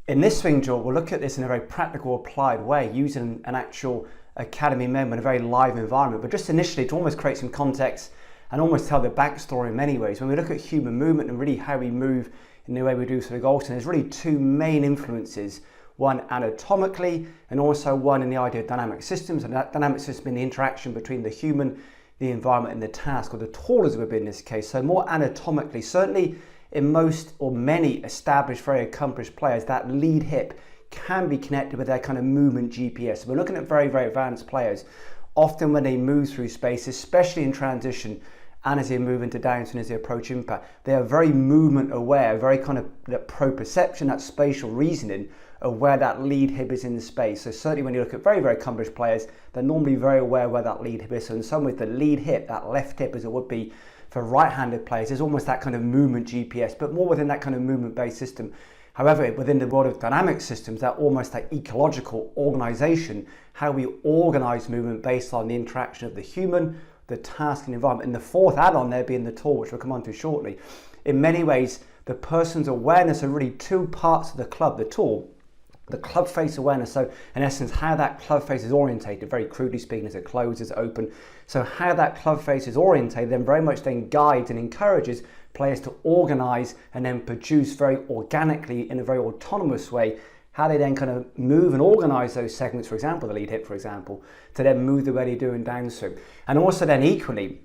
In this swing drill, we'll look at this in a very practical, applied way, using an actual academy member in a very live environment. But just initially, to almost create some context and almost tell the backstory in many ways, when we look at human movement and really how we move in the way we do through the Galton, there's really two main influences. One anatomically, and also one in the idea of dynamic systems. And that dynamic system in the interaction between the human, the environment, and the task, or the tool as it would be in this case. So more anatomically, certainly in most or many established, very accomplished players, that lead hip can be connected with their kind of movement GPS. So we're looking at very, very advanced players. Often when they move through space, especially in transition, and as they move into downswing, as they approach impact, they are very movement aware, very kind of that proprioception, that spatial reasoning of where that lead hip is in the space. So certainly when you look at very, very accomplished players, they're normally very aware where that lead hip is. So in some ways, the lead hip, that left hip as it would be for right-handed players, is almost that kind of movement GPS, but more within that kind of movement-based system. However, within the world of dynamic systems, that almost that ecological organization, how we organize movement based on the interaction of the human, the task, and the environment. And the fourth add-on there being the tool, which we'll come on to shortly. In many ways, the person's awareness are really two parts of the club, the tool. The club face awareness, so in essence how that club face is orientated, very crudely speaking, as it closes, open. So how that club face is orientated then very much then guides and encourages players to organise and then produce very organically in a very autonomous way how they then kind of move and organise those segments, for example the lead hip for example, to then move the way they do in downswing. And also then equally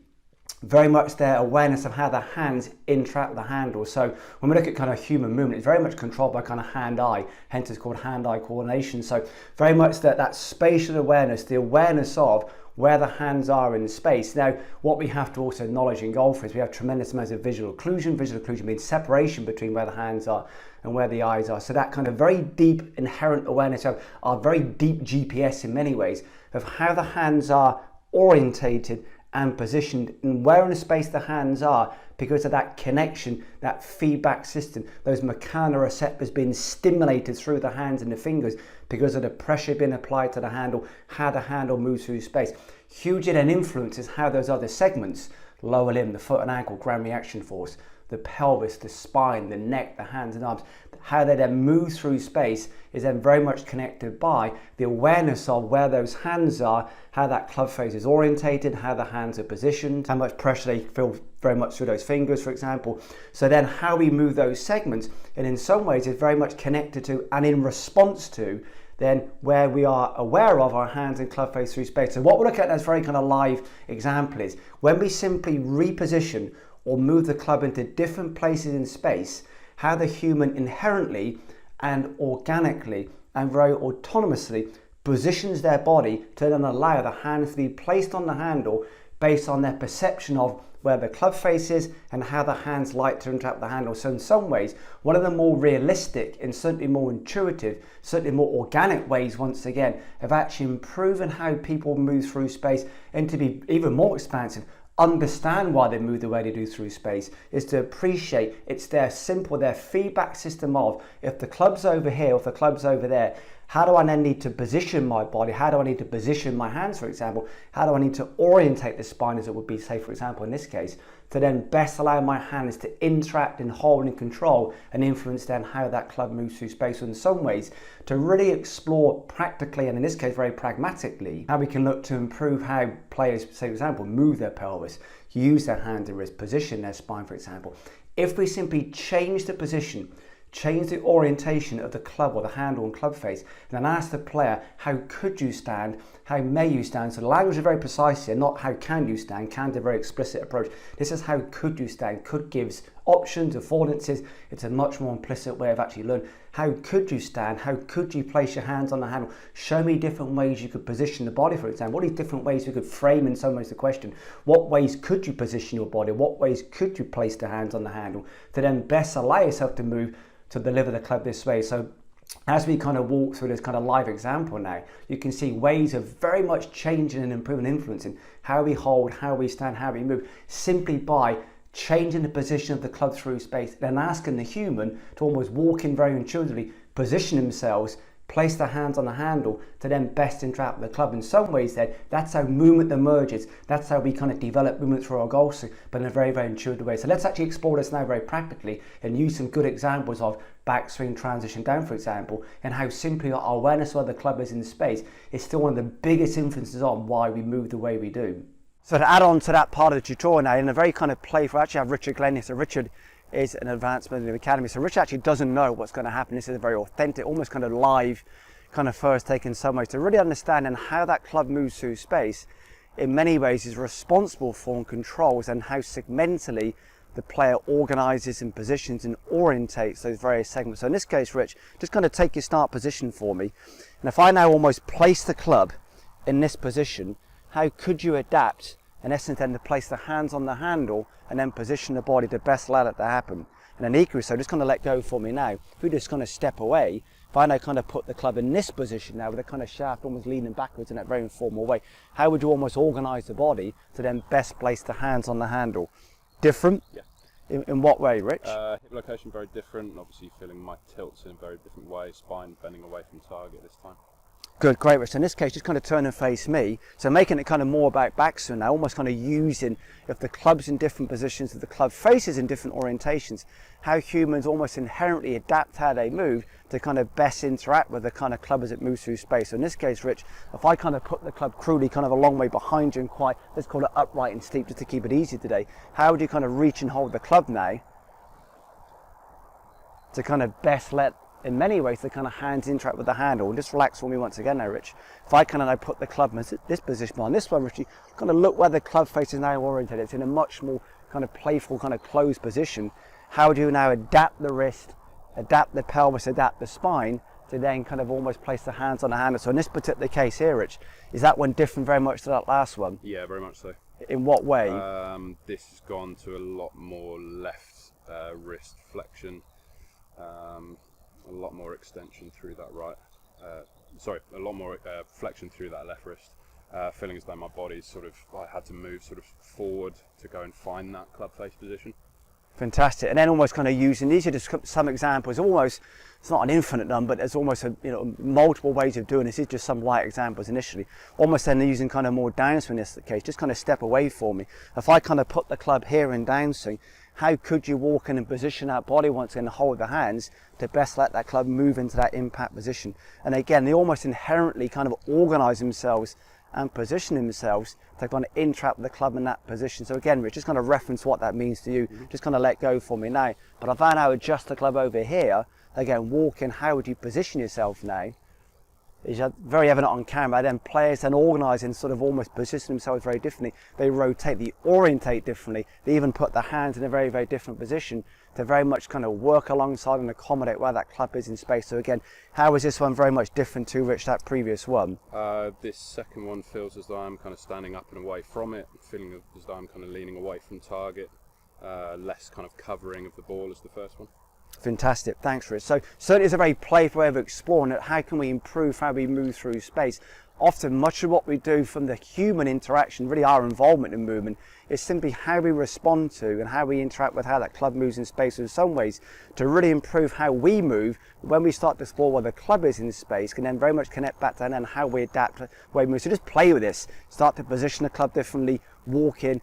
very much their awareness of how the hands interact with the handle. So when we look at kind of human movement, it's very much controlled by kind of hand-eye, hence it's called hand-eye coordination. So very much that spatial awareness, the awareness of where the hands are in space. Now, what we have to also acknowledge in golf is we have tremendous amounts of visual occlusion. Visual occlusion means separation between where the hands are and where the eyes are. So that kind of very deep inherent awareness of our very deep GPS in many ways of how the hands are orientated and positioned and where in the space the hands are, because of that connection, that feedback system, those mechanoreceptors being stimulated through the hands and the fingers because of the pressure being applied to the handle, how the handle moves through space. Hugely then influences how those other segments, lower limb, the foot and ankle, ground reaction force, the pelvis, the spine, the neck, the hands and arms, how they then move through space is then very much connected by the awareness of where those hands are, how that club face is orientated, how the hands are positioned, how much pressure they feel very much through those fingers, for example. So then how we move those segments, and in some ways is very much connected to and in response to then where we are aware of our hands and club face through space. So what we're looking at as very kind of live example is when we simply reposition or move the club into different places in space, how the human inherently and organically and very autonomously positions their body to then allow the hands to be placed on the handle based on their perception of where the club face is and how the hands like to interact with the handle. So in some ways, one of the more realistic and certainly more intuitive, certainly more organic ways, once again, of actually improving how people move through space and to be even more expansive, understand why they move the way they do through space, is to appreciate it's their feedback system of if the club's over here, if the club's over there, how do I then need to position my body? How do I need to position my hands, for example? How do I need to orientate the spine, as it would be, say, for example, in this case, to then best allow my hands to interact and hold and control and influence then how that club moves through space. So in some ways, to really explore practically, and in this case, very pragmatically, how we can look to improve how players, say, for example, move their pelvis, use their hands and wrists, position their spine, for example. If we simply change the position, change the orientation of the club or the handle and club face, and then ask the player, how could you stand? How may you stand? So the language is very precise here, not how can you stand. Can is a very explicit approach. This is how could you stand. Could gives options, affordances. It's a much more implicit way of actually learning. How could you stand? How could you place your hands on the handle? Show me different ways you could position the body, for example. What are these different ways we could frame in some ways the question? What ways could you position your body? What ways could you place the hands on the handle to then best allow yourself to move to deliver the club this way? So as we kind of walk through this kind of live example now, you can see ways of very much changing and improving and influencing how we hold, how we stand, how we move, simply by changing the position of the club through space, then asking the human to almost walk in very intuitively, position themselves, place their hands on the handle to then best interact with the club. In some ways then, that's how movement emerges. That's how we kind of develop movement through our goal swing, but in a very, very intuitive way. So let's actually explore this now very practically and use some good examples of backswing, transition down, for example, and how simply our awareness of where the club is in space is still one of the biggest influences on why we move the way we do. So to add on to that part of the tutorial now, in a very kind of playful, I actually have Richard Glenn here. So Richard is an advancement in the academy. So Richard actually doesn't know what's going to happen. This is a very authentic, almost kind of live kind of first take in some ways. To really understand and how that club moves through space, in many ways is responsible for and controls and how segmentally the player organises and positions and orientates those various segments. So in this case, Rich, just kind of take your start position for me. And if I now almost place the club in this position, how could you adapt, in essence, then to place the hands on the handle and then position the body to best allow that to happen? And then equally so, just kind of let go for me now. If we just kind of step away, if I now kind of put the club in this position now with a kind of shaft almost leaning backwards in that very informal way, how would you almost organise the body to then best place the hands on the handle? Different? Yeah. In what way, Rich? Hip location very different. Obviously feeling my tilts in a very different way. Spine bending away from target this time. Good, great, Rich. So in this case, just kind of turn and face me. So making it kind of more about backswing now, almost kind of using, if the club's in different positions, if the club faces in different orientations, how humans almost inherently adapt how they move to kind of best interact with the kind of club as it moves through space. So in this case, Rich, if I kind of put the club crudely kind of a long way behind you and quite, let's call it upright and steep just to keep it easy today, how would you kind of reach and hold the club now to kind of best let, in many ways, the kind of hands interact with the handle? And just relax for me once again now, Rich. If I kind of now put the club in this position, on this one, Rich, you kind of look where the club face is now oriented. It's in a much more kind of playful, kind of closed position. How do you now adapt the wrist, adapt the pelvis, adapt the spine to then kind of almost place the hands on the handle? So in this particular case here, Rich, is that one different very much to that last one? Yeah, very much so. In what way? This has gone to a lot more left wrist flexion. A lot more extension through that a lot more flexion through that left wrist. Feeling as though my body's sort of, I had to move sort of forward to go and find that club face position. Fantastic. And then almost kind of using, these are just some examples, almost, it's not an infinite number, but there's almost multiple ways of doing this. These are just some light examples initially. Almost then using kind of more downswing in this case, just kind of step away for me. If I kind of put the club here in downswing, how could you walk in and position that body once again and hold the hands to best let that club move into that impact position? And again, they almost inherently kind of organise themselves and position themselves to kind of interact with the club in that position. So again, Rich, just kind of reference what that means to you. Just kind of let go for me now. But if I now adjust the club over here, again, walk in, how would you position yourself now? Is very evident on camera. Then players then organise and sort of almost position themselves very differently. They rotate, they orientate differently. They even put their hands in a very, very different position to very much kind of work alongside and accommodate where that club is in space. So again, how is this one very much different to, Rich, that previous one? This second one feels as though I'm kind of standing up and away from it, feeling as though I'm kind of leaning away from target, less kind of covering of the ball as the first one. Fantastic, thanks Rich. So certainly it's a very playful way of exploring it. How can we improve how we move through space? Often much of what we do from the human interaction, really our involvement in movement, is simply how we respond to and how we interact with how that club moves in space. In some ways, to really improve how we move, when we start to explore where the club is in space, can then very much connect back to and how we adapt the way we move. So just play with this, start to position the club differently, walk in.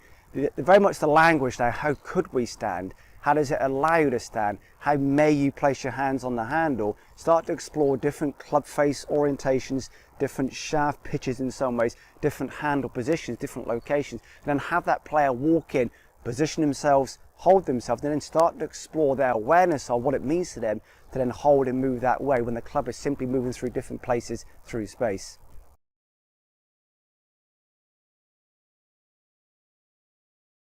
Very much the language now, how could we stand? How does it allow you to stand? How may you place your hands on the handle? Start to explore different club face orientations, different shaft pitches in some ways, different handle positions, different locations, and then have that player walk in, position themselves, hold themselves, and then start to explore their awareness of what it means to them to then hold and move that way when the club is simply moving through different places through space.